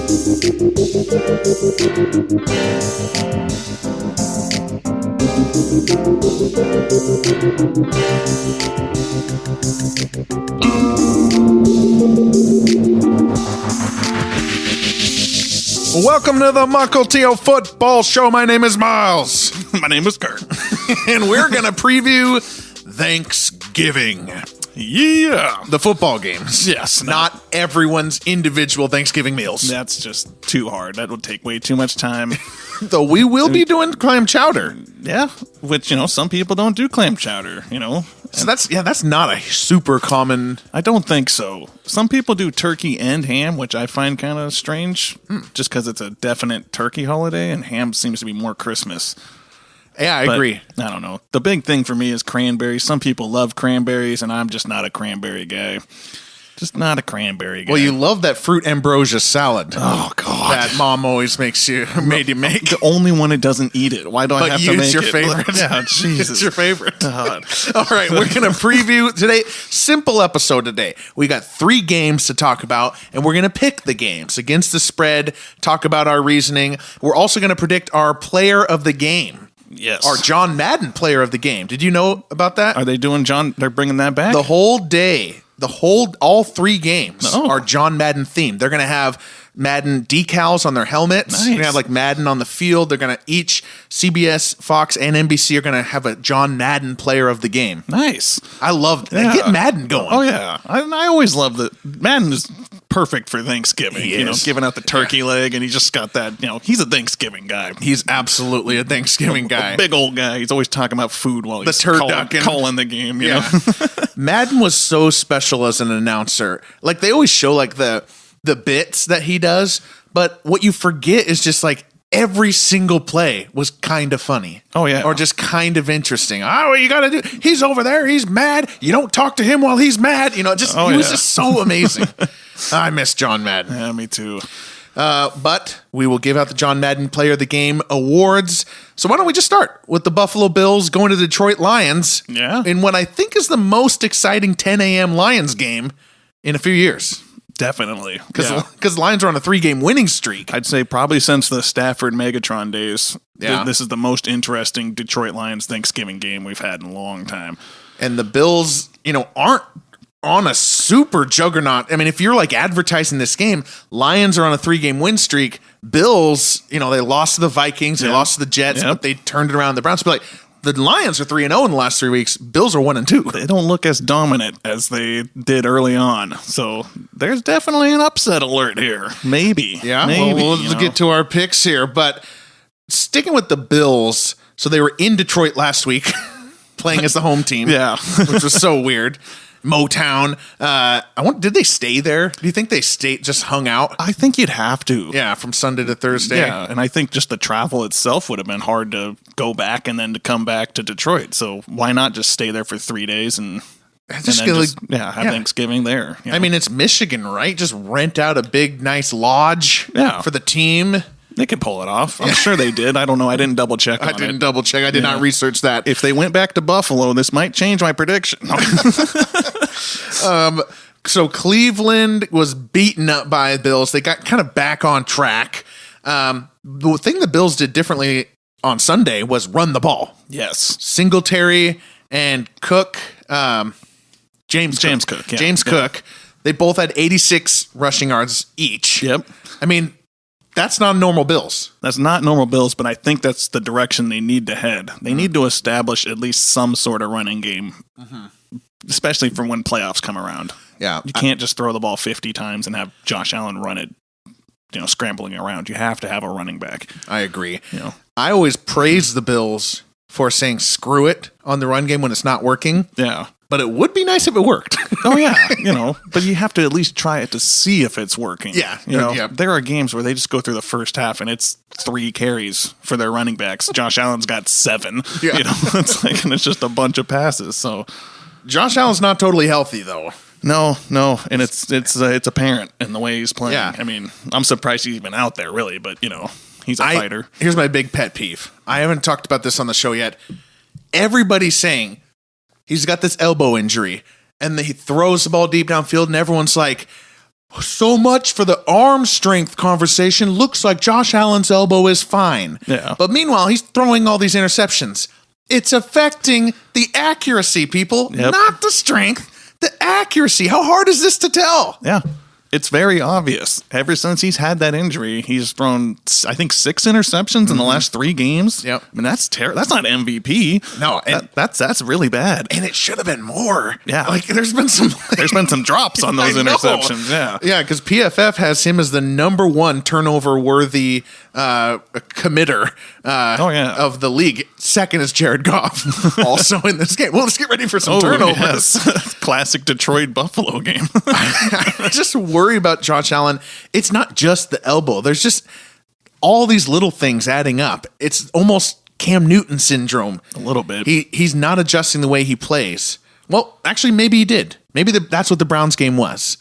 Welcome to the Mukilteo Football Show. My name is Miles. My name is Kurt. And we're going to preview Thanksgiving. Yeah. The football games. Yes. Not everyone's individual Thanksgiving meals. That's just too hard. That would take way too much time. Though we will be doing clam chowder. Yeah. Which, some people don't do clam chowder, So that's not a super common. I don't think so. Some people do turkey and ham, which I find kind of strange, just because it's a definite turkey holiday, and ham seems to be more Christmas. Yeah, I agree. I don't know. The big thing for me is cranberries. Some people love cranberries, and I'm just not a cranberry guy. Just not a cranberry guy. Well, you love that fruit ambrosia salad. Oh, God. That mom always made you make. The only one that doesn't eat it. Why do I have to make it? It's your favorite. Yeah, Jesus. It's your favorite. God. All right, we're going to preview today. Simple episode today. We got 3 games to talk about, and we're going to pick the games against the spread, talk about our reasoning. We're also going to predict our player of the game. Yes. Our John Madden player of the game. Did you know about that? Are they doing John? They're bringing that back? The whole day. All 3 games Oh. are John Madden themed. They're going to have Madden decals on their helmets. Nice. They're going to have like Madden on the field. They're going to each CBS, Fox, and NBC are going to have a John Madden player of the game. Nice. I love that. Yeah. Get Madden going. Oh, yeah. I always love that. Madden is perfect for Thanksgiving. He is. Giving out the turkey leg, and he just got that, he's a Thanksgiving guy. He's absolutely a Thanksgiving guy. A big old guy. He's always talking about food while he's turducken. calling the game, you know? Madden was so special as an announcer. Like, they always show like the bits that he does, but what you forget is just like every single play was kind of funny. Oh, yeah. Or just kind of interesting. Oh, what you got to do? He's over there. He's mad. You don't talk to him while he's mad. He was just so amazing. I miss John Madden. Yeah, me too. But we will give out the John Madden Player of the Game awards. So why don't we just start with the Buffalo Bills going to the Detroit Lions in what I think is the most exciting 10 a.m. Lions game in a few years. Definitely. Because Lions are on a 3-game winning streak. I'd say probably since the Stafford Megatron days, Yeah. this is the most interesting Detroit Lions Thanksgiving game we've had in a long time. And the Bills, aren't on a super juggernaut. I mean, if you're like advertising this game, Lions are on a 3-game win streak. Bills, they lost to the Vikings, they lost to the Jets, but they turned it around. The Browns, but the Lions are 3-0 in the last 3 weeks. Bills are 1-2. They don't look as dominant as they did early on. So there's definitely an upset alert here. Maybe. Yeah, maybe. We'll get to our picks here. But sticking with the Bills, so they were in Detroit last week playing as the home team. Yeah. Which was so weird. Motown. Did they stay there? Do you think they just hung out? I think you'd have to. Yeah, from Sunday to Thursday. Yeah, and I think just the travel itself would have been hard to go back and then to come back to Detroit. So why not just stay there for 3 days and have Thanksgiving there? I mean, it's Michigan, right? Just rent out a big, nice lodge for the team. They could pull it off. I'm sure they did. I don't know. I didn't double check on it. I didn't double check. I did not research that. If they went back to Buffalo, this might change my prediction. So Cleveland was beaten up by the Bills. They got kind of back on track. The thing the Bills did differently on Sunday was run the ball. Yes. Singletary and Cook, James Cook. Yeah. James Cook. They both had 86 rushing yards each. Yep. I mean, that's not normal Bills. That's not normal Bills, but I think that's the direction they need to head. They need to establish at least some sort of running game, especially for when playoffs come around. Yeah. You can't just throw the ball 50 times and have Josh Allen run it, scrambling around. You have to have a running back. I agree. I always praise the Bills for saying screw it on the run game when it's not working. Yeah. But it would be nice if it worked. Oh, yeah. But you have to at least try it to see if it's working. Yeah. There are games where they just go through the first half and it's 3 carries for their running backs. Josh Allen's got 7. Yeah. It's like, and it's just a bunch of passes. So Josh Allen's not totally healthy, though. No, and it's apparent in the way he's playing. Yeah. I mean, I'm surprised he's even out there, really, but he's a fighter. Here's my big pet peeve. I haven't talked about this on the show yet. Everybody's saying he's got this elbow injury, and he throws the ball deep downfield, and everyone's like, So much for the arm strength conversation. Looks like Josh Allen's elbow is fine. Yeah. But meanwhile, he's throwing all these interceptions. It's affecting the accuracy, people, not the strength, the accuracy. How hard is this to tell? Yeah. It's very obvious. Ever since he's had that injury, he's thrown, I think, 6 interceptions in the last 3 games. Yep. I mean, that's terrible. That's not MVP. No, that's really bad. And it should have been more. Yeah. Like, there's been some drops on those interceptions. Yeah. Yeah, because PFF has him as the number 1 turnover-worthy committer of the league. Second is Jared Goff, also in this game. Well, let's get ready for some turnovers. Yes. Classic Detroit Buffalo game. I just worry about Josh Allen. It's not just the elbow. There's just all these little things adding up. It's almost Cam Newton syndrome. A little bit. He's not adjusting the way he plays. Well, actually, maybe he did. Maybe that's what the Browns game was.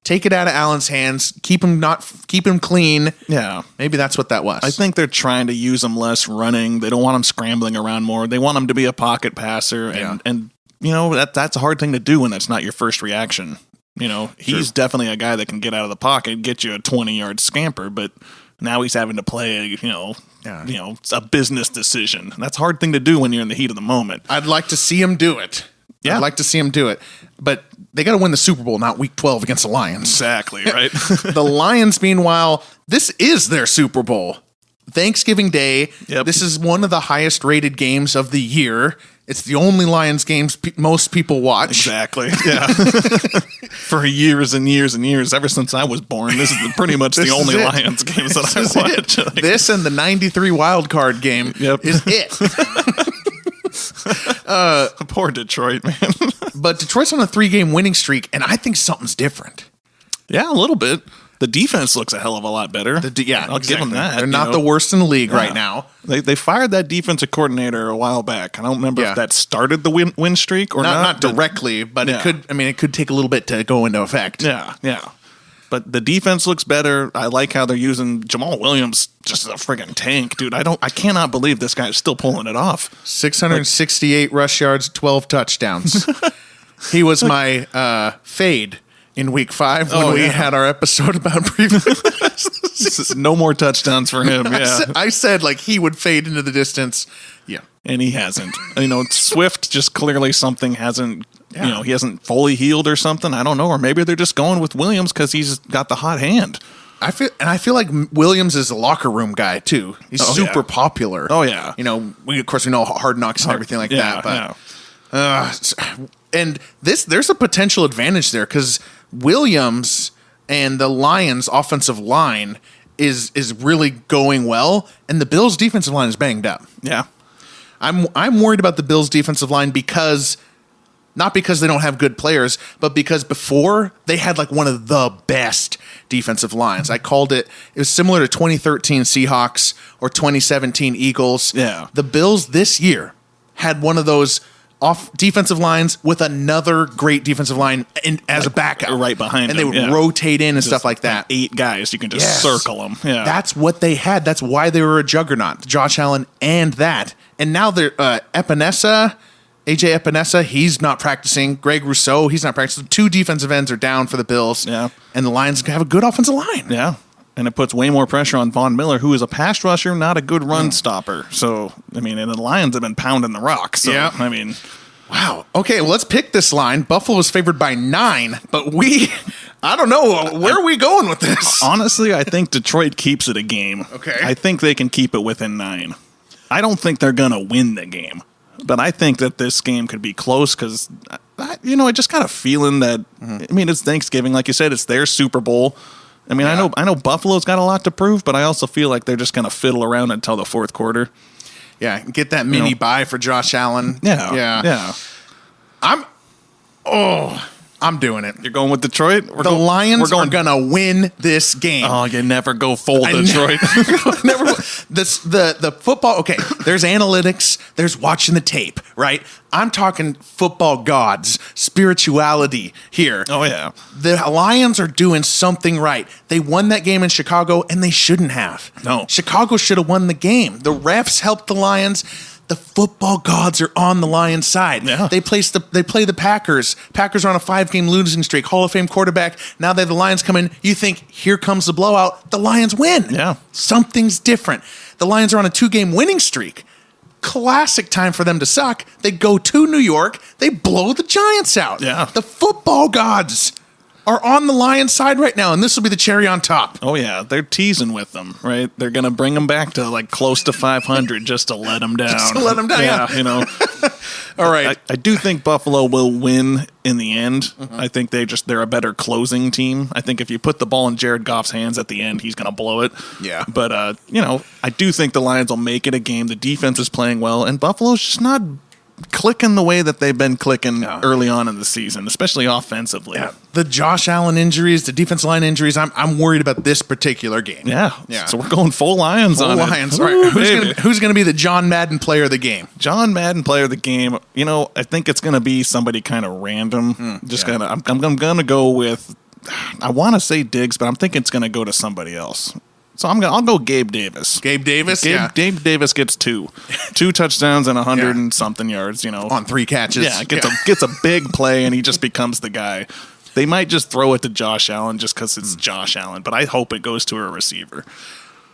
Take it out of Allen's hands. Keep him clean. Yeah. Maybe that's what that was. I think they're trying to use him less running. They don't want him scrambling around more. They want him to be a pocket passer. And you know, that's a hard thing to do when that's not your first reaction. You know, he's definitely a guy that can get out of the pocket, get you a 20-yard scamper, but now he's having to play, a business decision. That's a hard thing to do when you're in the heat of the moment. I'd like to see him do it. Yeah. I'd like to see him do it. But they got to win the Super Bowl, not Week 12 against the Lions. Exactly, right? The Lions, meanwhile, this is their Super Bowl. Thanksgiving Day. Yep. This is one of the highest rated games of the year. It's the only Lions games most people watch. Exactly. Yeah. For years and years and years, ever since I was born, this is pretty much the only Lions games that I watch. Like, this and the 93 wild card game is it. Poor Detroit, man. But Detroit's on a 3-game winning streak, and I think something's different. Yeah, a little bit. The defense looks a hell of a lot better. I'll give them that. They're not the worst in the league right now. They fired that defensive coordinator a while back. I don't remember if that started the win streak or not. Not directly, but it could. I mean, it could take a little bit to go into effect. Yeah. But the defense looks better. I like how they're using Jamal Williams just as a friggin' tank, dude. I cannot believe this guy is still pulling it off. 668 rush yards, 12 touchdowns. He was my fade in week 5 when we had our episode about previous. No more touchdowns for him. Yeah. I said like he would fade into the distance. Yeah. And he hasn't. Swift just clearly something hasn't, he hasn't fully healed or something. I don't know. Or maybe they're just going with Williams because he's got the hot hand. I feel like Williams is a locker room guy too. He's super popular. Oh yeah. We know Hard Knocks and everything like that. But and there's a potential advantage there because Williams and the Lions' offensive line is really going well, and the Bills' defensive line is banged up. Yeah, I'm worried about the Bills' defensive line not because they don't have good players, but because before they had like one of the best defensive lines. I called it was similar to 2013 Seahawks or 2017 Eagles. Yeah, the Bills this year had one of those off defensive lines with another great defensive line as a backup right behind and them, they would rotate in and stuff like that. 8 guys, you can just circle them. Yeah, that's what they had. That's why they were a juggernaut. Josh Allen and that, and now they're AJ Epinesa, he's not practicing. Greg Rousseau, he's not practicing. 2 defensive ends are down for the Bills. Yeah, and the Lions have a good offensive line. Yeah. And it puts way more pressure on Von Miller, who is a pass rusher, not a good run stopper. So, and the Lions have been pounding the rock. So, wow. Okay, well, let's pick this line. Buffalo's favored by 9, but I don't know. Where are we going with this? Honestly, I think Detroit keeps it a game. Okay. I think they can keep it within 9. I don't think they're going to win the game, but I think that this game could be close because, I just got a feeling that, it's Thanksgiving. Like you said, it's their Super Bowl. I know Buffalo's got a lot to prove, but I also feel like they're just going to fiddle around until the fourth quarter. Yeah, get that mini bye for Josh Allen. Yeah. I'm doing it. You're going with Detroit? The Lions are going to win this game. Oh, you never go full Detroit. Never. The football, okay, there's analytics, there's watching the tape, right? I'm talking football gods, spirituality here. Oh, yeah. The Lions are doing something right. They won that game in Chicago, and they shouldn't have. No. Chicago should have won the game. The refs helped the Lions. The football gods are on the Lions' side. Yeah. They play the Packers. Packers are on a 5-game losing streak. Hall of Fame quarterback. Now they have the Lions come in. You think, here comes the blowout. The Lions win. Yeah. Something's different. The Lions are on a 2-game winning streak. Classic time for them to suck. They go to New York. They blow the Giants out. Yeah. The football gods are on the Lions' side right now, and this will be the cherry on top. Oh, yeah. They're teasing with them, right? They're going to bring them back to like close to 500 just to let them down. Just to let them down, yeah. You know. All right. I do think Buffalo will win in the end. I think they're a better closing team. I think if you put the ball in Jared Goff's hands at the end, he's going to blow it. Yeah. But, I do think the Lions will make it a game. The defense is playing well, and Buffalo's just not clicking the way that they've been clicking early on in the season, especially offensively. Yeah. The Josh Allen injuries, the defensive line injuries, I'm worried about this particular game. Yeah. So we're going full Lions on Lions. it. All right. Who's going to be the John Madden player of the game? John Madden player of the game. I think it's going to be somebody kind of random. I'm going to go with, I want to say Diggs, but I'm thinking it's going to go to somebody else. So I'll go Gabe Davis. Gabe Davis? Gabe Davis gets 2 touchdowns and 100 and something yards, on 3 catches. Yeah, gets a big play and he just becomes the guy. They might just throw it to Josh Allen just because it's Josh Allen, but I hope it goes to a receiver.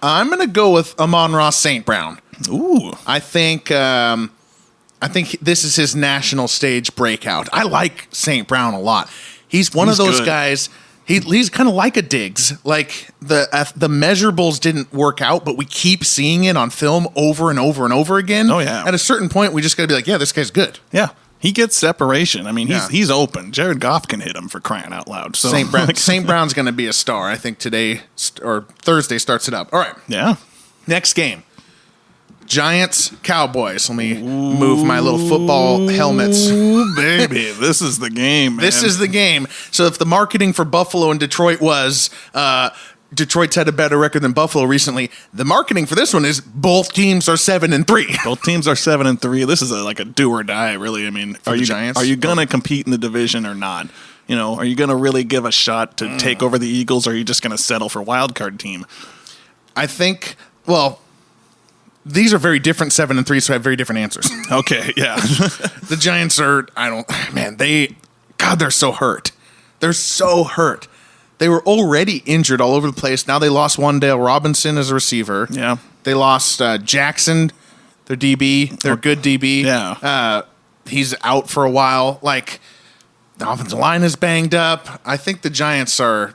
I'm going to go with Amon-Ra St. Brown. Ooh. I think this is his national stage breakout. I like St. Brown a lot. He's of those good. guys. He's kind of like a Diggs. Like the measurables didn't work out, but we keep seeing it on film over and over and over again. Oh, yeah. At a certain point, we just got to be like, yeah, this guy's good. Yeah. He gets separation. I mean, he's open. Jared Goff can hit him for crying out loud. So St. Brown's going to be a star. I think today or Thursday starts it up. All right. Yeah. Next game. Giants, Cowboys. Let me move my little football helmets. Ooh, baby. This is the game, man. This is the game. So if the marketing for Buffalo and Detroit was Detroit's had a better record than Buffalo recently, the marketing for this one is both teams are 7-3. Both teams are 7-3. This is like a do or die, really. I mean, are you going to compete in the division or not? Are you going to really give a shot to take over the Eagles, or are you just going to settle for wild card team? I think, these are very different 7-3, so I have very different answers. Okay, yeah. The Giants are, they're so hurt. They're so hurt. They were already injured all over the place. Now they lost Wan'Dale Robinson as a receiver. Yeah. They lost Jackson, their DB, their good DB. Yeah. He's out for a while. Like, the offensive line is banged up. I think the Giants are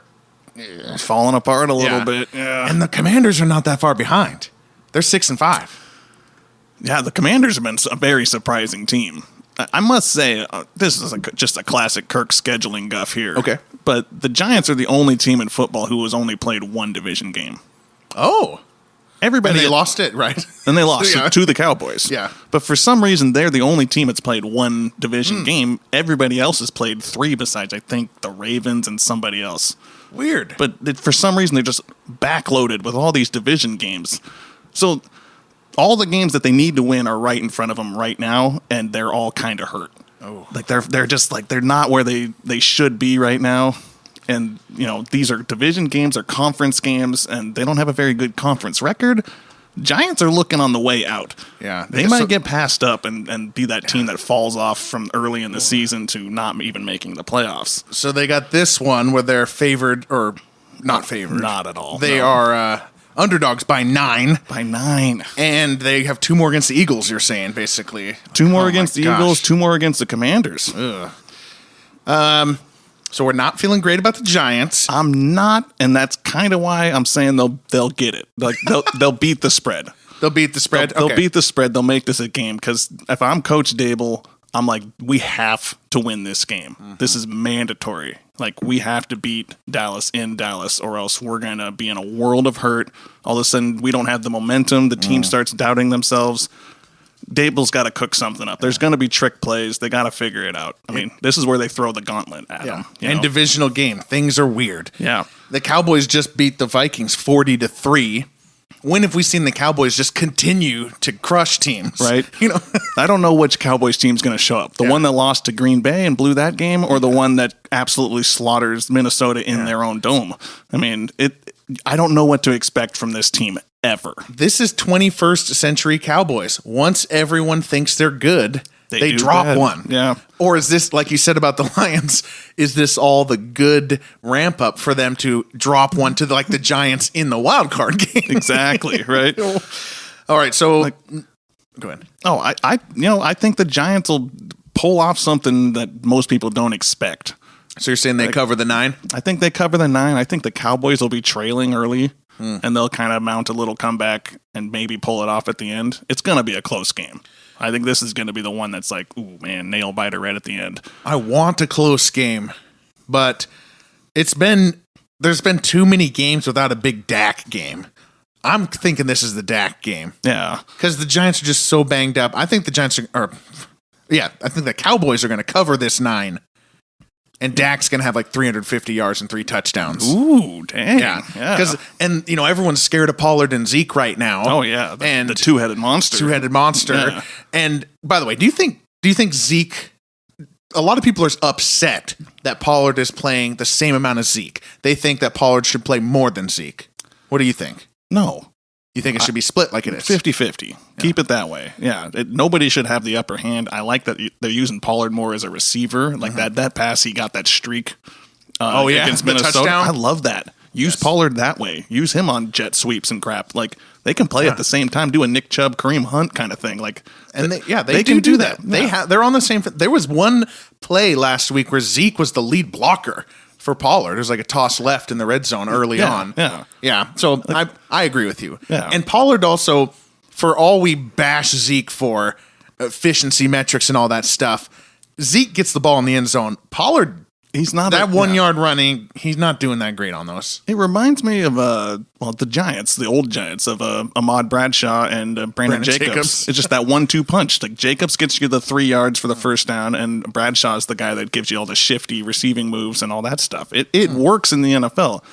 falling apart a little bit. Yeah. And the Commanders are not that far behind. They're 6-5. Yeah, the Commanders have been a very surprising team. I must say, this is just a classic Kirk scheduling guff here. Okay. But the Giants are the only team in football who has only played one division game. Oh. Everybody And they lost it, right? And they lost to the Cowboys. Yeah. But for some reason, they're the only team that's played one division game. Everybody else has played 3 besides, I think, the Ravens and somebody else. Weird. But for some reason, they're just backloaded with all these division games. So all the games that they need to win are right in front of them right now, and they're all kind of hurt. Oh. Like they're just like they're not where they should be right now. And these are division games or conference games, and they don't have a very good conference record. Giants are looking on the way out. Yeah. They might get passed up and be that team that falls off from early in the season to not even making the playoffs. So they got this one where they're favored or not favored. Not at all. They are underdogs by 9. By 9. And they have 2 more against the Eagles, you're saying, basically. 2 more against the Eagles, 2 more against the Commanders. So we're not feeling great about the Giants. I'm not, and that's kind of why I'm saying they'll get it. Like they'll beat the spread. They'll beat the spread. They'll beat the spread. They'll make this a game, because if I'm Coach Dable, I'm like, we have to win this game. Mm-hmm. This is mandatory. Like, we have to beat Dallas in Dallas, or else we're going to be in a world of hurt. All of a sudden, we don't have the momentum. The team starts doubting themselves. Dable's got to cook something up. There's going to be trick plays. They got to figure it out. I mean, this is where they throw the gauntlet at them. And divisional game. Things are weird. Yeah. The Cowboys just beat the Vikings 40-3. When have we seen the Cowboys just continue to crush teams? Right. I don't know which Cowboys team's going to show up. The one that lost to Green Bay and blew that game, or the one that absolutely slaughters Minnesota in their own dome. I mean, I don't know what to expect from this team ever. This is 21st century Cowboys. Once everyone thinks they're good, they drop bad. one. Yeah. Or is this, like you said about the Lions, is this all the good ramp up for them to drop one to the Giants in the wild card game? Exactly, right? All right, so go ahead. Oh, I think the Giants will pull off something that most people don't expect. So you're saying they cover the 9? I think they cover the 9. I think the Cowboys will be trailing early, and they'll kind of mount a little comeback and maybe pull it off at the end. It's going to be a close game. I think this is going to be the one that's like, ooh, man, nail biter right at the end. I want a close game, but there's been too many games without a big Dak game. I'm thinking this is the Dak game. Yeah. Because the Giants are just so banged up. I think the Giants I think the Cowboys are going to cover this 9. And Dak's going to have 350 yards and 3 touchdowns. Ooh, dang. Yeah. Because, everyone's scared of Pollard and Zeke right now. Oh, yeah. The two-headed monster. Two-headed monster. Yeah. And, by the way, do you think Zeke... A lot of people are upset that Pollard is playing the same amount as Zeke. They think that Pollard should play more than Zeke. What do you think? No. You think it should be split like it is? 50-50. Yeah. Keep it that way. Yeah. Nobody should have the upper hand. I like that they're using Pollard more as a receiver. Like that pass, he got that streak against Minnesota. Touchdown. I love that. Use Pollard that way. Use him on jet sweeps and crap. Like, they can play at the same time, do a Nick Chubb, Kareem Hunt kind of thing. Like, and they do that. Yeah. They're on the same. There was one play last week where Zeke was the lead blocker for Pollard. It was like a toss left in the red zone early on. Yeah. So I agree with you. Yeah. And Pollard also, for all we bash Zeke for efficiency metrics and all that stuff, Zeke gets the ball in the end zone. Pollard, he's not that 1 yard running. He's not doing that great on those. It reminds me of the Giants, the old Giants of Ahmad Bradshaw and Brandon Jacobs. It's just that 1-2 punch. Like, Jacobs gets you the 3 yards for the first down, and Bradshaw's the guy that gives you all the shifty receiving moves and all that stuff. It works in the NFL.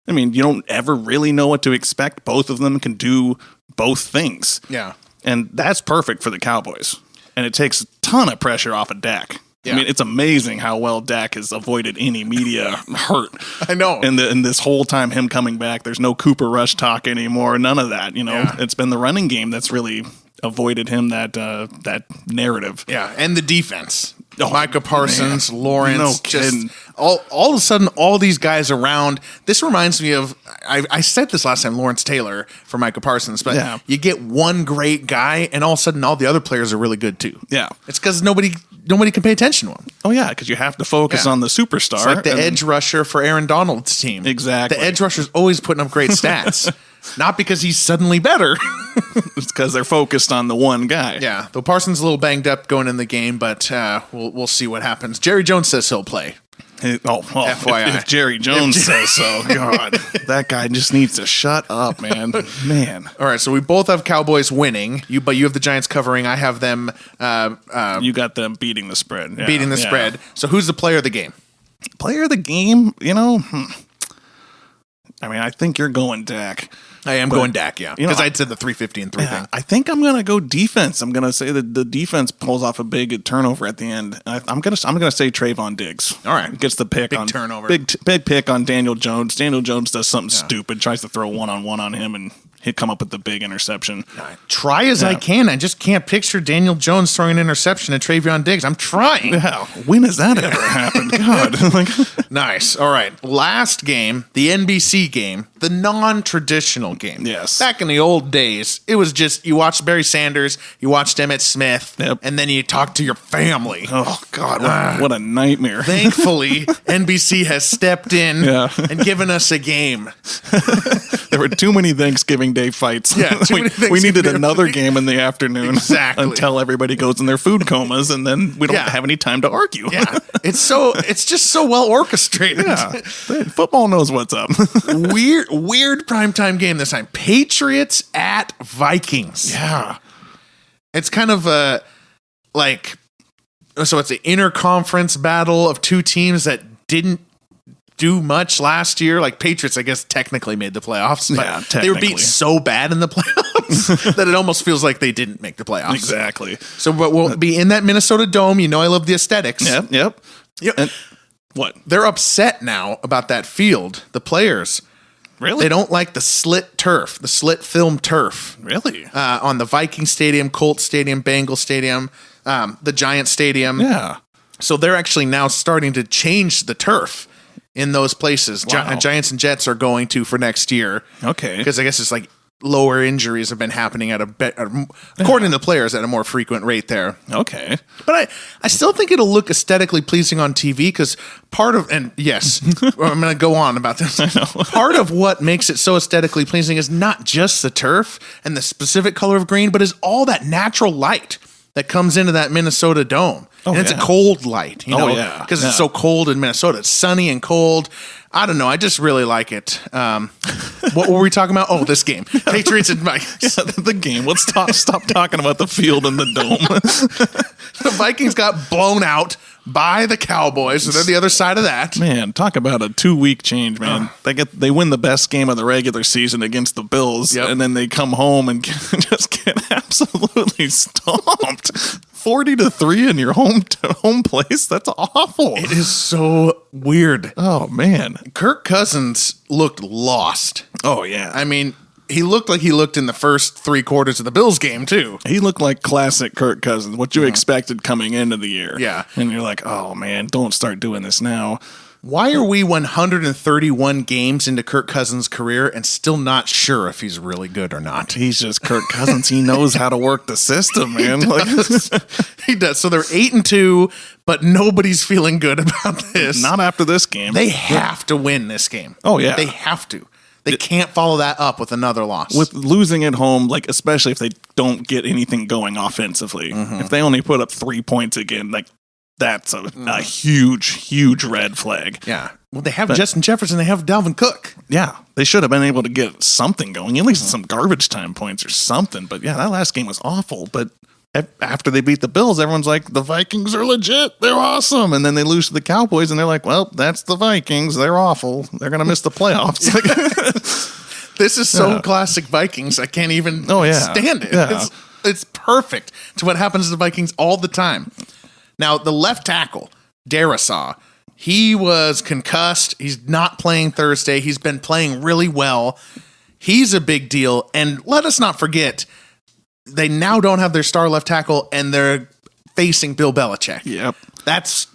I mean, you don't ever really know what to expect. Both of them can do both things. Yeah, and that's perfect for the Cowboys. And it takes a ton of pressure off of Dak. Yeah. I mean, it's amazing how well Dak has avoided any media hurt. I know. And this whole time, him coming back, there's no Cooper Rush talk anymore. None of that. It's been the running game that's really avoided him that narrative. Yeah, and the defense. Micah Parsons, man. Lawrence, No just kidding. all of a sudden, all these guys around. This reminds me of, I said this last time, Lawrence Taylor for Micah Parsons, but you get one great guy, and all of a sudden, all the other players are really good too. Yeah. It's because nobody can pay attention to him. Oh, yeah, because you have to focus on the superstar. It's like the edge rusher for Aaron Donald's team. Exactly. The edge rusher's always putting up great stats. Not because he's suddenly better. It's because they're focused on the one guy. Yeah, though Parsons a little banged up going in the game, but we'll see what happens. Jerry Jones says he'll play. FYI. If Jerry Jones says so, God, that guy just needs to shut up, man. All right, so we both have Cowboys winning, but you have the Giants covering. I have them. You got them beating the spread. Yeah, beating the spread. So who's the player of the game? Player of the game? I mean, I think you're going Dak. I am going Dak, yeah. Because I'd said the 350 and 3 thing. I think I'm going to go defense. I'm going to say that the defense pulls off a big turnover at the end. I'm going to say Trayvon Diggs. All right. Gets the pick on turnover. Big pick on Daniel Jones. Daniel Jones does something stupid, tries to throw one-on-one on him, and he'd come up with the big interception. Try as I can. I just can't picture Daniel Jones throwing an interception at Trayvon Diggs. I'm trying. Yeah. When has that ever happened? God. Nice. All right. Last game, the NBC game, the non-traditional game. Yes. Back in the old days, it was just you watched Barry Sanders, you watched Emmitt Smith, and then you talked to your family. Oh, God. What a nightmare. Thankfully, NBC has stepped in and given us a game. There were too many Thanksgiving Day fights. Yeah, we needed another game in the afternoon. Exactly. Until everybody goes in their food comas, and then we don't have any time to argue. Yeah. It's just so well orchestrated. Yeah. Football knows what's up. Weird primetime game this time. Patriots at Vikings. Yeah. It's kind of so it's an interconference battle of two teams that didn't do much last year. Like, Patriots, I guess, technically made the playoffs, but they were beat so bad in the playoffs that it almost feels like they didn't make the playoffs. Exactly. So, but we'll be in that Minnesota Dome. You know, I love the aesthetics. Yep. And what? They're upset now about that field. The players. Really? They don't like the slit turf, the slit film turf. Really? On the Viking Stadium, Colts Stadium, Bengal Stadium, the Giant Stadium. Yeah. So they're actually now starting to change the turf in those places. Wow. Giants and Jets are going to for next year. Okay. Because I guess it's like lower injuries have been happening according to the players, at a more frequent rate there. Okay. But I still think it'll look aesthetically pleasing on TV because yes, I'm going to go on about this. Part of what makes it so aesthetically pleasing is not just the turf and the specific color of green, but is all that natural light that comes into that Minnesota dome. Oh, and it's a cold light, because it's so cold in Minnesota. It's sunny and cold. I don't know. I just really like it. What were we talking about? Oh, this game. Patriots and Vikings. Yeah, the game. Let's stop talking about the field and the dome. The Vikings got blown out by the Cowboys, so they're the other side of that. Man, talk about a 2-week change, man. They win the best game of the regular season against the Bills, and then they come home and just get absolutely stomped. 40-3 in your home place. That's awful. It is so weird. Oh man, Kirk Cousins looked lost. Oh yeah. I mean, he looked like he looked in the first 3 quarters of the Bills game too. He looked like classic Kirk Cousins. What you expected coming into the year. Yeah. And you're like, oh man, don't start doing this now. Why are we 131 games into Kirk Cousins' career and still not sure if he's really good or not? He's just Kirk Cousins. He knows how to work the system, man. He does. So they're 8-2, but nobody's feeling good about this. Not after this game. They have to win this game. Oh, yeah. They have to. They can't follow that up with another loss. With losing at home, like especially if they don't get anything going offensively. If they only put up 3 points again, like that's a huge red flag. Yeah. Well, they have Justin Jefferson. They have Dalvin Cook. Yeah. They should have been able to get something going, at least some garbage time points or something. But yeah, that last game was awful. But after they beat the Bills, everyone's like, the Vikings are legit. They're awesome. And then they lose to the Cowboys, and they're like, well, that's the Vikings. They're awful. They're going to miss the playoffs. This is so classic Vikings. I can't even stand it. Yeah. It's perfect to what happens to the Vikings all the time. Now, the left tackle, Darisaw, he was concussed. He's not playing Thursday. He's been playing really well. He's a big deal. And let us not forget, they now don't have their star left tackle, and they're facing Bill Belichick. Yep. That's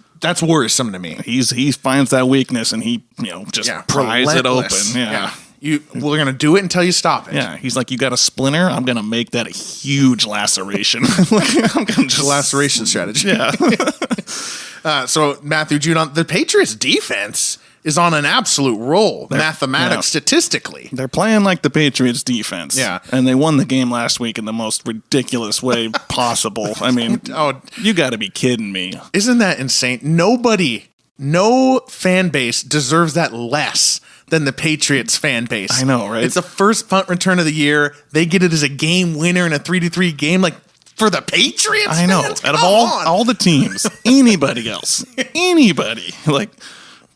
worrisome to me. He finds that weakness, and he just pries it open. Yeah. We're going to do it until you stop it. Yeah, he's like, you got a splinter? I'm going to make that a huge laceration. I'm going to laceration strategy. Yeah. So, Matthew Judon, the Patriots defense is on an absolute roll, mathematics, statistically. They're playing like the Patriots defense. Yeah. And they won the game last week in the most ridiculous way possible. I mean, you got to be kidding me. Isn't that insane? No fan base deserves that less than the Patriots fan base. I know, right? It's the first punt return of the year. They get it as a game winner in a 3-3 game. Like, for the Patriots? I know. Fans? Out of all the teams, anybody else, anybody.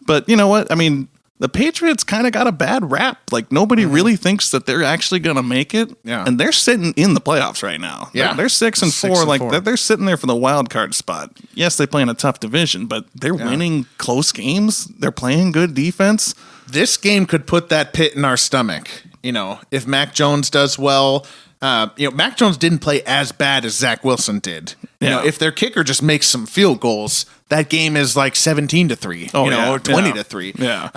But you know what? I mean, the Patriots kind of got a bad rap. Like, nobody really thinks that they're actually going to make it. Yeah. And they're sitting in the playoffs right now. Yeah. They're 6-4. Like, they're sitting there for the wild card spot. Yes, they play in a tough division, but they're winning close games. They're playing good defense. This game could put that pit in our stomach. If Mac Jones does well. Mac Jones didn't play as bad as Zach Wilson did. If their kicker just makes some field goals, that game is like 17-3, or 20-3. Yeah.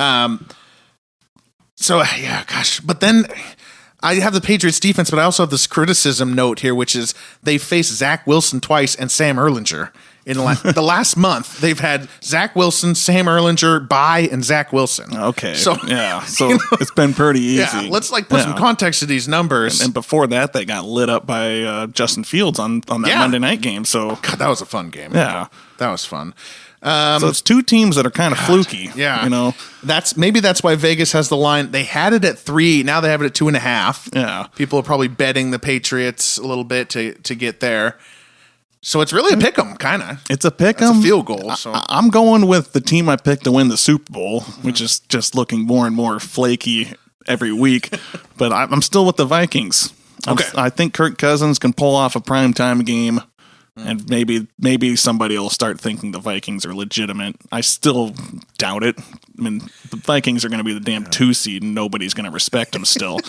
Gosh. But then I have the Patriots defense, but I also have this criticism note here, which is they faced Zach Wilson twice and Sam Erlinger. In the last month, they've had Zach Wilson, Sam Erlinger, Bye, and Zach Wilson. Okay. So it's been pretty easy. Yeah, let's put some context to these numbers. And before that, they got lit up by Justin Fields on that Monday night game. So God, that was a fun game. Yeah, that was fun. So it's two teams that are kind of fluky. Yeah, that's why Vegas has the line. They had it at 3, now they have it at 2.5. Yeah, people are probably betting the Patriots a little bit to get there. So it's really a pick 'em, kind of. It's a pick 'em. It's a field goal. So I'm going with the team I picked to win the Super Bowl, which is just looking more and more flaky every week. But I'm still with the Vikings. Okay. I think Kirk Cousins can pull off a primetime game. And maybe somebody will start thinking the Vikings are legitimate. I still doubt it. I mean, the Vikings are going to be the damn 2 seed, and nobody's going to respect them still.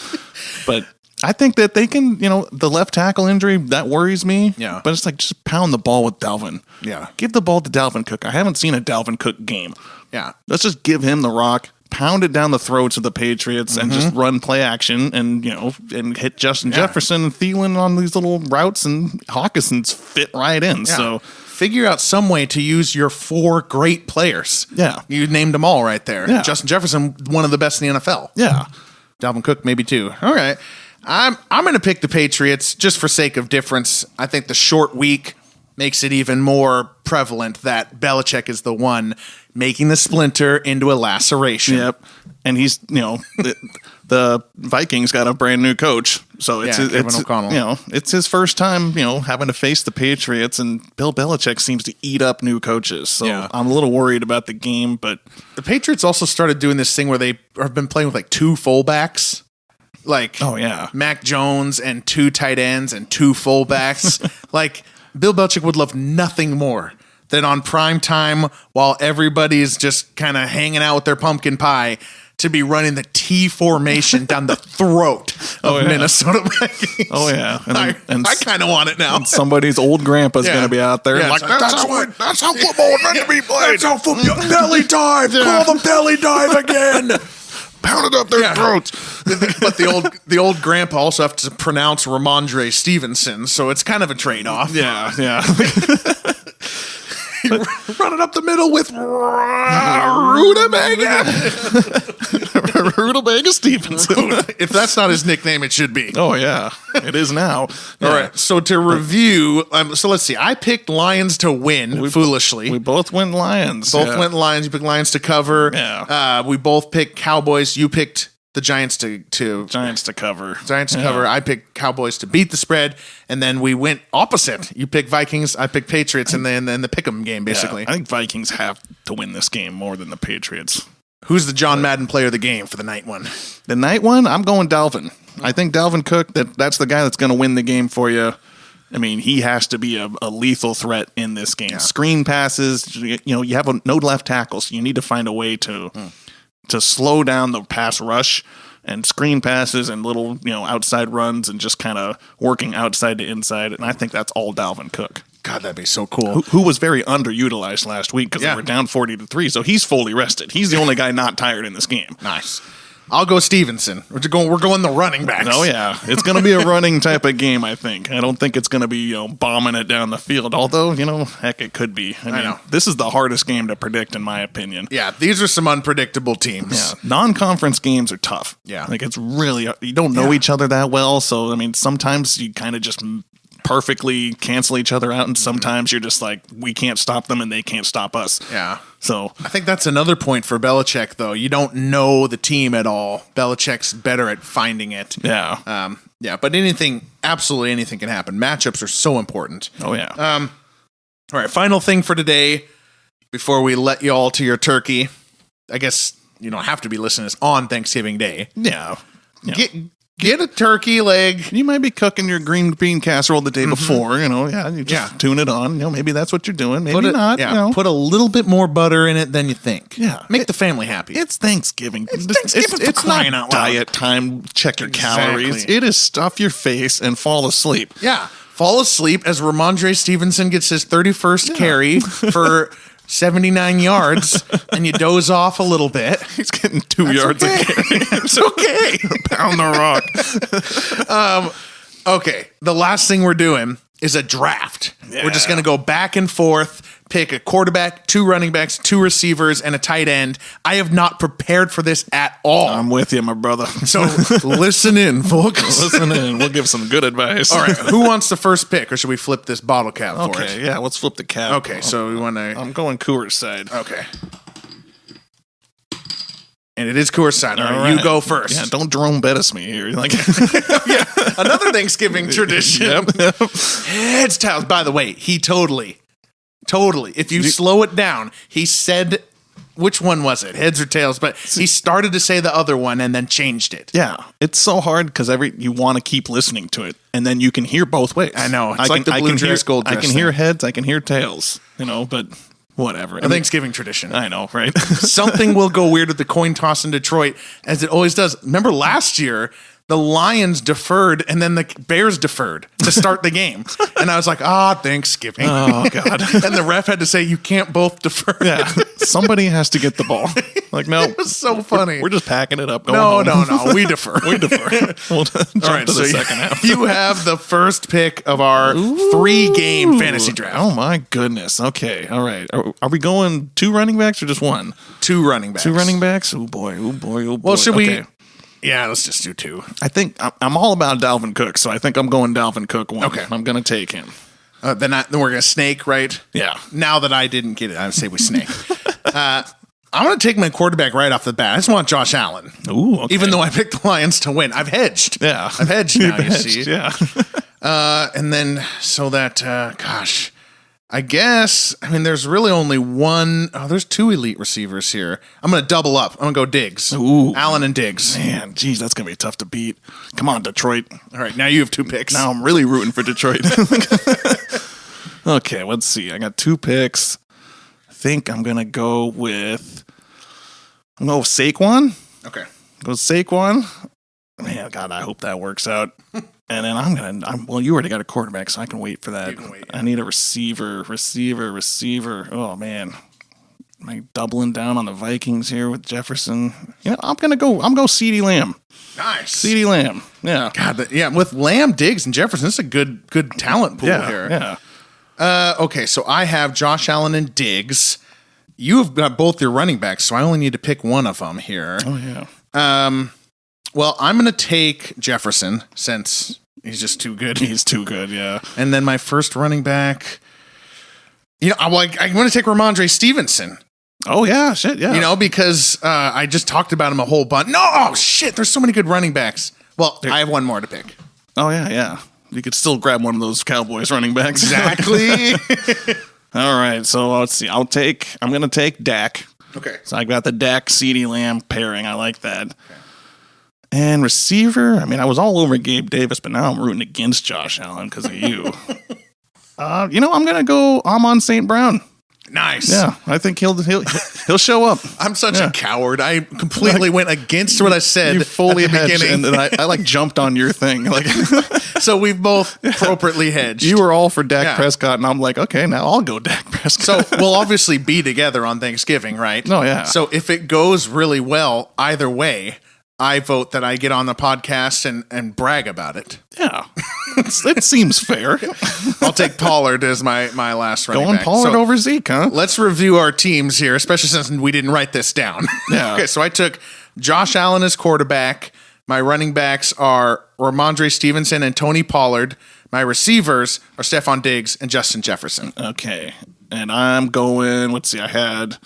But I think that they can, the left tackle injury, that worries me. Yeah. But it's like, just pound the ball with Dalvin. Yeah. Give the ball to Dalvin Cook. I haven't seen a Dalvin Cook game. Yeah. Let's just give him the rock, pound it down the throats of the Patriots, and just run play action and, and hit Justin Jefferson and Thielen on these little routes, and Hawkinson's fit right in. Yeah. So figure out some way to use your 4 great players. Yeah. You named them all right there. Yeah. Justin Jefferson, one of the best in the NFL. Yeah. Dalvin Cook, maybe 2. All right. I'm going to pick the Patriots just for sake of difference. I think the short week makes it even more prevalent that Belichick is the one making the splinter into a laceration. Yep. And he's, the Vikings got a brand new coach. So Kevin O'Connell. It's his first time, having to face the Patriots, and Bill Belichick seems to eat up new coaches. So I'm a little worried about the game, but the Patriots also started doing this thing where they have been playing with like 2 fullbacks. Like, Mac Jones and 2 tight ends and 2 fullbacks. Like, Bill Belichick would love nothing more than on prime time, while everybody's just kind of hanging out with their pumpkin pie, to be running the T formation down the throat of Minnesota Vikings. Oh, yeah. And I kind of want it now. Somebody's old grandpa's going to be out there. Yeah, like, that's how football is meant to be played. That's how football. Belly dive. Call the belly dive again. Pounded up their throats. But the old grandpa also have to pronounce Ramondre Stevenson, so it's kind of a trade-off. Yeah. Running up the middle with Rutabaga Stevenson. If that's not his nickname, it should be. Oh, yeah. It is now. All right. So to review, so let's see. I picked Lions to win, foolishly. We both went Lions. Both went Lions. You picked Lions to cover. Yeah. We both picked Cowboys. You picked the Giants to cover. Giants to cover. I picked Cowboys to beat the spread, and then we went opposite. You picked Vikings. I picked Patriots, and then the pick'em game, basically. Yeah, I think Vikings have to win this game more than the Patriots. Who's the John Madden player of the game for the night one? The night one, I'm going Dalvin. I think Dalvin Cook, that's the guy that's going to win the game for you. I mean, he has to be a lethal threat in this game. Yeah. Screen passes, you have no left tackle, so you need to find a way to slow down the pass rush, and screen passes and little, outside runs, and just kind of working outside to inside. And I think that's all Dalvin Cook. God, that'd be so cool. Who was very underutilized last week because they were down 40-3. So he's fully rested. He's the only guy not tired in this game. Nice. I'll go Stevenson. We're going the running backs. Oh, yeah. It's going to be a running type of game, I think. I don't think it's going to be, bombing it down the field. Although, heck, it could be. I know. This is the hardest game to predict, in my opinion. Yeah, these are some unpredictable teams. Yeah. Non-conference games are tough. Yeah. Like, it's really, you don't know each other that well. So, I mean, sometimes you kind of just perfectly cancel each other out, and sometimes you're just like, we can't stop them and they can't stop us. Yeah. So I think that's another point for Belichick, though. You don't know the team at all. Belichick's better at finding it. Yeah. But absolutely anything can happen. Matchups are so important. Oh, yeah. All right, final thing for today before we let you all to your turkey. I guess you don't have to be listening to this on Thanksgiving Day. Yeah. Get a turkey leg. You might be cooking your green bean casserole the day before, you just tune it on. Maybe that's what you're doing. Maybe not. Yeah, put a little bit more butter in it than you think. Yeah. Make the family happy. It's Thanksgiving. It's not out loud. Diet time. Check your calories. It is stuff your face and fall asleep. Yeah. Fall asleep as Ramondre Stevenson gets his 31st carry for 79 yards, and you doze off a little bit. He's getting 2 yards a carry. It's okay. Pound the rock. Okay, the last thing we're doing is a draft. Yeah. We're just going to go back and forth, pick a quarterback, 2 running backs, 2 receivers, and a tight end. I have not prepared for this at all. I'm with you, my brother. So listen in, folks. Listen in. We'll give some good advice. All right, who wants the first pick, or should we flip this bottle cap for it? Okay, yeah, let's flip the cap. Okay, so we want to... I'm going Coors side. Okay. And it is Coors side. All right, you go first. Yeah, don't Jerome Bettis me here. Another Thanksgiving tradition. Yep. Heads, tails. By the way, he totally, if you slow it down, he said which one was it? Heads or tails? But he started to say the other one and then changed it. Yeah, it's so hard because you want to keep listening to it, and then you can hear both ways. I know. It's like the blue dress, gold dress. I can hear heads, I can hear tails, but whatever. A Thanksgiving tradition. I know, right? Something will go weird with the coin toss in Detroit, as it always does. Remember last year, the Lions deferred and then the Bears deferred to start the game. And I was like, Thanksgiving. Oh, God. And the ref had to say, you can't both defer. Yeah. Somebody has to get the ball. Like, no. It was so funny. We're just packing it up. No. We defer. We defer. We'll jump All right, to the second half. You have the first pick of our 3-game fantasy draft. Oh, my goodness. Okay. All right. Are we going 2 running backs or just 1? 2 running backs. 2 running backs? Oh, boy. Well, should we... Yeah, let's just do 2. I think I'm all about Dalvin Cook, so I think I'm going Dalvin Cook 1. Okay. I'm going to take him. Then we're going to snake, right? Yeah. Now that I didn't get it, I would say we snake. I'm going to take my quarterback right off the bat. I just want Josh Allen. Ooh, okay. Even though I picked the Lions to win. I've hedged. Yeah. I've hedged now, you see. Yeah. And then, so that, I guess, there's really only one. Oh, there's 2 elite receivers here. I'm going to double up. I'm going to go Diggs. Ooh. Allen and Diggs. Man, geez, that's going to be tough to beat. Come on, Detroit. All right, now you have 2 picks. Now I'm really rooting for Detroit. Okay, let's see. I got 2 picks. I think I'm going to go with Saquon. Okay. Go Saquon. Man, God, I hope that works out. And then you already got a quarterback, so I can wait for that. You can wait, yeah. I need a receiver. Oh, man. Am I doubling down on the Vikings here with Jefferson? I'm going to go CeeDee Lamb. Nice. CeeDee Lamb. Yeah. God, with Lamb, Diggs, and Jefferson, it's a good talent pool here. Yeah. Okay, so I have Josh Allen and Diggs. You have got both your running backs, so I only need to pick one of them here. Oh, yeah. Well, I'm going to take Jefferson since he's just too good. He's too good, yeah. And then my first running back, I'm going to take Ramondre Stevenson. Oh, yeah, shit, yeah. Because I just talked about him a whole bunch. No, shit, there's so many good running backs. Well, I have one more to pick. Oh, yeah. You could still grab one of those Cowboys running backs. Exactly. All right, so let's see. I'm going to take Dak. Okay. So I got the Dak CeeDee Lamb pairing. I like that. Okay. And receiver, I was all over Gabe Davis, but now I'm rooting against Josh Allen because of you. I'm going to go Amon St. Brown. Nice. Yeah, I think he'll show up. I'm such a coward. I completely went against what I said you fully at the hedged, beginning. and then I jumped on your thing. So we've both appropriately hedged. You were all for Dak Prescott, and I'm like, okay, now I'll go Dak Prescott. So we'll obviously be together on Thanksgiving, right? Oh, yeah. So if it goes really well, either way, I vote that I get on the podcast and brag about it. Yeah. It seems fair. I'll take Pollard as my last running back. Going Pollard over Zeke, huh? Let's review our teams here, especially since we didn't write this down. Yeah. Okay, so I took Josh Allen as quarterback. My running backs are Ramondre Stevenson and Tony Pollard. My receivers are Stephon Diggs and Justin Jefferson. Okay. And I'm going, let's see, I had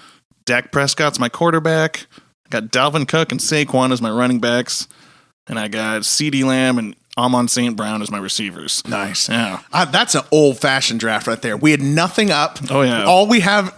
Dak Prescott's my quarterback. I got Dalvin Cook and Saquon as my running backs. And I got CeeDee Lamb and Amon St. Brown as my receivers. Nice. Yeah. That's an old-fashioned draft right there. We had nothing up. Oh, yeah. All we have,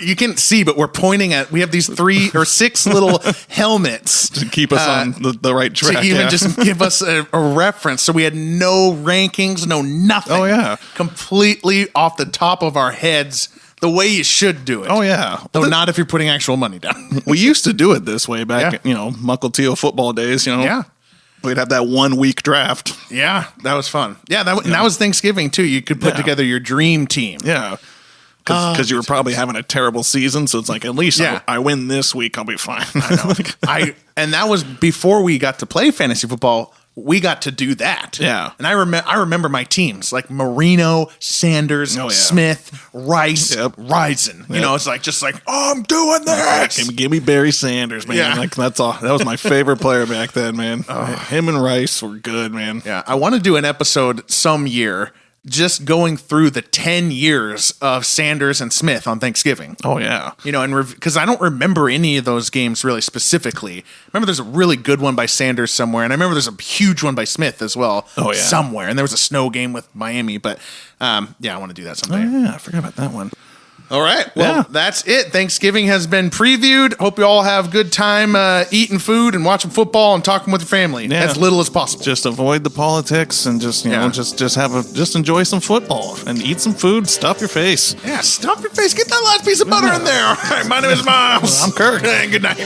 you can't see, but we're pointing at, we have these 3 or 6 little helmets. To keep us on the right track. To even just give us a reference. So we had no rankings, no nothing. Oh, yeah. Completely off the top of our heads. The way you should do it. Oh, yeah. Though not if you're putting actual money down. We used to do it this way back, Mukilteo football days, Yeah. We'd have that 1 week draft. Yeah, that was fun. Yeah, that was Thanksgiving, too. You could put together your dream team. Yeah. Because you were probably having a terrible season, so it's like, at least I win this week, I'll be fine. I know. And that was before we got to play fantasy football. We got to do that. Yeah. And I remember my teams, like Marino, Sanders, Smith, Rice, Rison. Yep. It's like, I'm doing this. Give me Barry Sanders, man. Yeah. That's all. That was my favorite player back then, man. Him and Rice were good, man. Yeah. I want to do an episode some year just going through the 10 years of Sanders and Smith on Thanksgiving. Oh, yeah. And because I don't remember any of those games really specifically. I remember there's a really good one by Sanders somewhere, and I remember there's a huge one by Smith as well. Oh, yeah. Somewhere. And there was a snow game with Miami, but I want to do that someday. Oh, yeah. I forgot about that one. All right. Well, that's it. Thanksgiving has been previewed. Hope you all have a good time eating food and watching football and talking with your family as little as possible. Just avoid the politics and just just enjoy some football and eat some food. Stuff your face. Yeah, stuff your face. Get that last piece of butter in there. All right. My name is Miles. I'm Kirk. And good night.